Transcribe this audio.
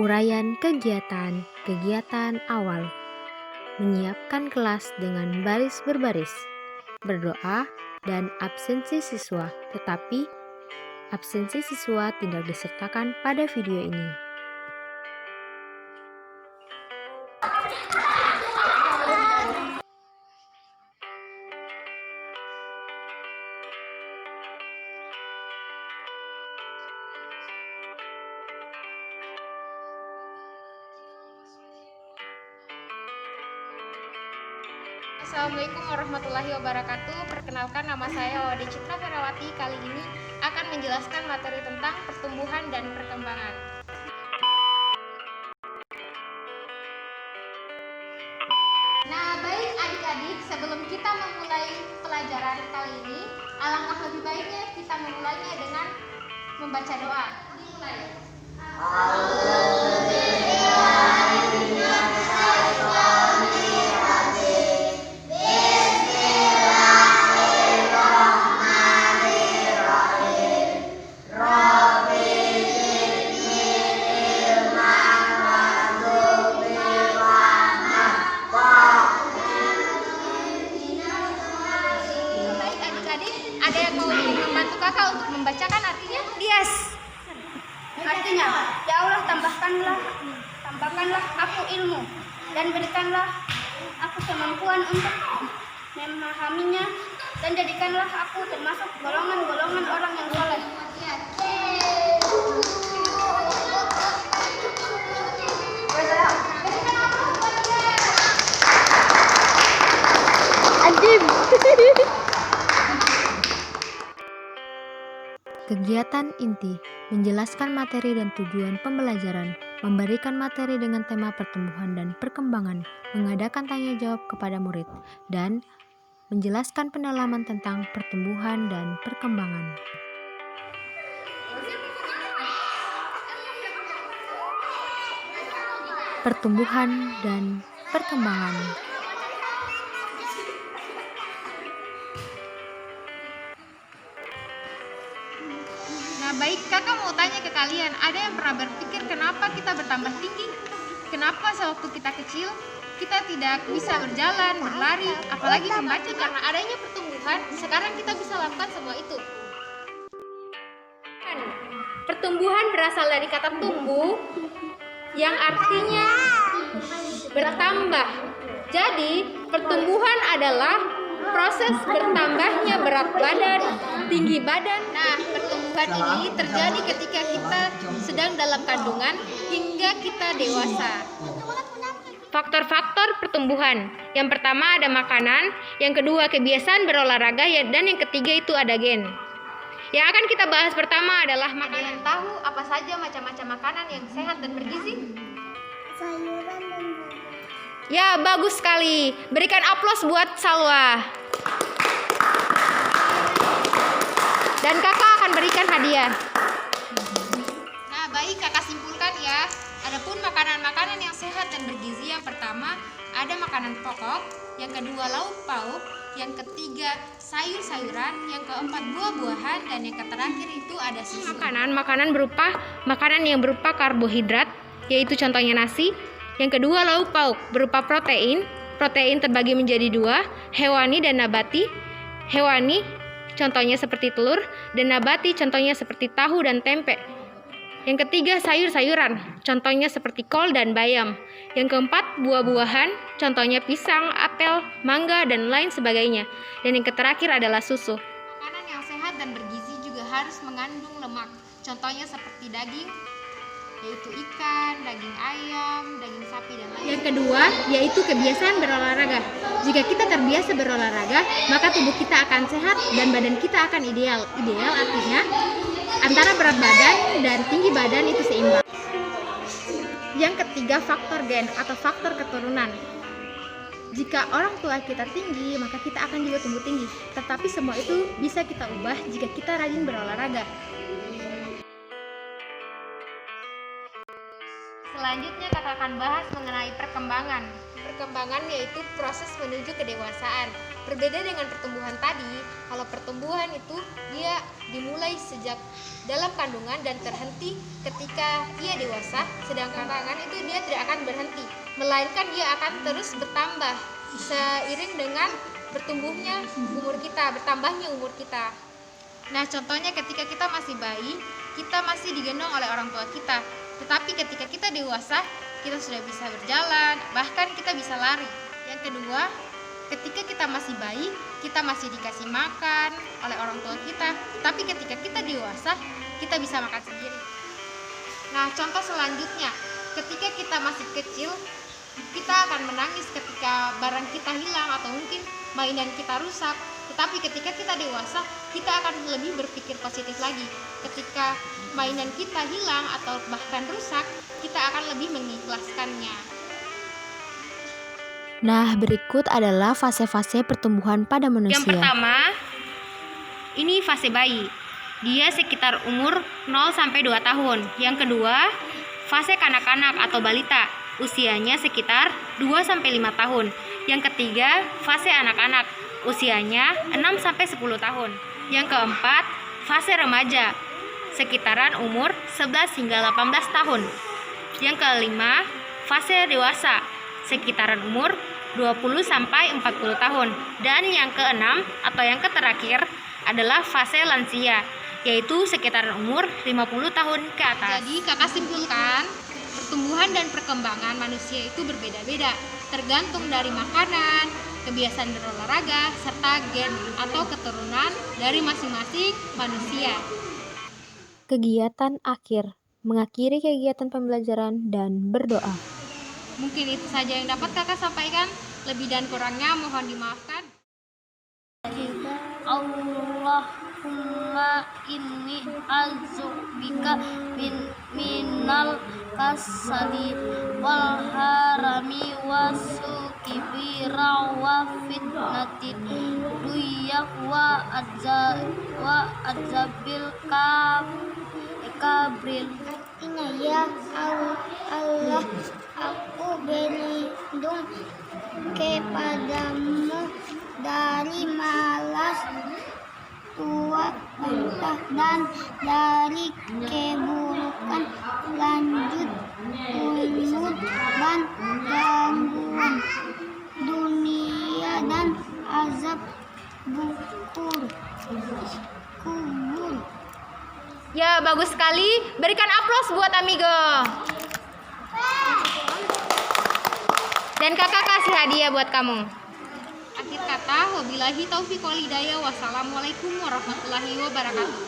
Uraian kegiatan awal. Menyiapkan kelas dengan baris berbaris, berdoa, dan absensi siswa. Tetapi, absensi siswa tidak disertakan pada video ini. Assalamualaikum warahmatullahi wabarakatuh. Perkenalkan, nama saya Wadi Citra Ferawati. Kali ini akan menjelaskan materi tentang pertumbuhan dan perkembangan. Nah, baik adik-adik, sebelum kita memulai pelajaran kali ini, alangkah lebih baiknya kita memulainya dengan membaca doa. Dimulai. Ada yang mau membantu kakak untuk membacakan artinya? Yes. Artinya, ya Allah, tambahkanlah aku ilmu dan berikanlah aku kemampuan untuk memahaminya, dan jadikanlah aku termasuk golongan-golongan orang yang soleh. Kegiatan inti, menjelaskan materi dan tujuan pembelajaran, memberikan materi dengan tema pertumbuhan dan perkembangan, mengadakan tanya jawab kepada murid, dan menjelaskan pendalaman tentang pertumbuhan dan perkembangan. Pertumbuhan dan perkembangan. Nah, baik, kakak mau tanya ke kalian, ada yang pernah berpikir kenapa kita bertambah tinggi? Kenapa sewaktu kita kecil kita tidak bisa berjalan, berlari, apalagi membaca? Karena adanya pertumbuhan, sekarang kita bisa lakukan semua itu. Pertumbuhan berasal dari kata tumbuh yang artinya bertambah. Jadi, pertumbuhan adalah proses bertambahnya berat badan, tinggi badan. Nah, pertumbuhan ini terjadi ketika kita sedang dalam kandungan hingga kita dewasa. Faktor-faktor pertumbuhan. Yang pertama ada makanan, yang kedua kebiasaan berolahraga, dan yang ketiga itu ada gen. Yang akan kita bahas pertama adalah makanan. Ada yang tahu apa saja macam-macam makanan yang sehat dan bergizi? Sayuran dan buah. Ya, bagus sekali. Berikan aplaus buat Salwa. Dan kakak akan berikan hadiah. Nah, baik, kakak simpulkan ya. Adapun makanan-makanan yang sehat dan bergizi, yang pertama ada makanan pokok, yang kedua lauk pauk, yang ketiga sayur-sayuran, yang keempat buah-buahan, dan yang terakhir itu ada susu. Makanan berupa makanan yang berupa karbohidrat, yaitu contohnya nasi. Yang kedua lauk pauk berupa protein terbagi menjadi dua, hewani dan nabati. Hewani contohnya seperti telur, dan nabati contohnya seperti tahu dan tempe. Yang ketiga sayur-sayuran, contohnya seperti kol dan bayam. Yang keempat buah-buahan, contohnya pisang, apel, mangga, dan lain sebagainya. Dan yang terakhir adalah susu. Makanan yang sehat dan bergizi juga harus mengandung lemak, contohnya seperti daging, yaitu ikan, daging ayam, daging sapi, dan lain. Yang kedua yaitu kebiasaan berolahraga. Jika kita terbiasa berolahraga, maka tubuh kita akan sehat dan badan kita akan ideal. Ideal artinya antara berat badan dan tinggi badan itu seimbang. Yang ketiga faktor gen atau faktor keturunan. Jika orang tua kita tinggi, maka kita akan juga tumbuh tinggi. Tetapi semua itu bisa kita ubah jika kita rajin berolahraga. Selanjutnya kakak akan bahas mengenai perkembangan. Perkembangan yaitu proses menuju kedewasaan. Berbeda dengan pertumbuhan tadi, kalau pertumbuhan itu dia dimulai sejak dalam kandungan dan terhenti ketika ia dewasa, sedangkan kanak-kanak itu dia tidak akan berhenti, melainkan dia akan terus bertambah seiring dengan bertambahnya umur kita. Nah, contohnya ketika kita masih bayi, kita masih digendong oleh orang tua kita. Tetapi ketika kita dewasa, kita sudah bisa berjalan, bahkan kita bisa lari. Yang kedua, ketika kita masih bayi, kita masih dikasih makan oleh orang tua kita. Tapi ketika kita dewasa, kita bisa makan sendiri. Nah, contoh selanjutnya, ketika kita masih kecil, kita akan menangis ketika barang kita hilang atau mungkin mainan kita rusak. Tetapi ketika kita dewasa, kita akan lebih berpikir positif lagi. Ketika mainan kita hilang atau bahkan rusak, kita akan lebih mengikhlaskannya. Nah, berikut adalah fase-fase pertumbuhan pada manusia. Yang pertama, ini fase bayi. Dia sekitar umur 0 sampai 2 tahun. Yang kedua, fase kanak-kanak atau balita. Usianya sekitar 2 sampai 5 tahun. Yang ketiga, fase anak-anak. Usianya 6 sampai 10 tahun. Yang keempat, fase remaja. Sekitaran umur 11 hingga 18 tahun. Yang kelima, fase dewasa. Sekitaran umur 20 sampai 40 tahun. Dan yang keenam atau yang terakhir adalah fase lansia, yaitu sekitaran umur 50 tahun ke atas. Jadi kakak simpulkan, pertumbuhan dan perkembangan manusia itu berbeda-beda, tergantung dari makanan, kebiasaan berolahraga, serta gen atau keturunan dari masing-masing manusia. Kegiatan akhir, mengakhiri kegiatan pembelajaran dan berdoa. Mungkin itu saja yang dapat kakak sampaikan, lebih dan kurangnya mohon dimaafkan. Allahumma inni a'udzubika minal kasali wal harami wasukibira wa fitnatin duya wa adzabil kabril. Ya Allah, aku berlindung kepadamu dari malas tua mentah dan dari keburukan lanjut mulut dan gangguan dunia dan azab kubur. Ya, bagus sekali. Berikan aplaus buat Amigo. Dan kakak kasih hadiah buat kamu. Akhir kata, wabillahi taufiq wal hidayah. Wassalamualaikum warahmatullahi wabarakatuh.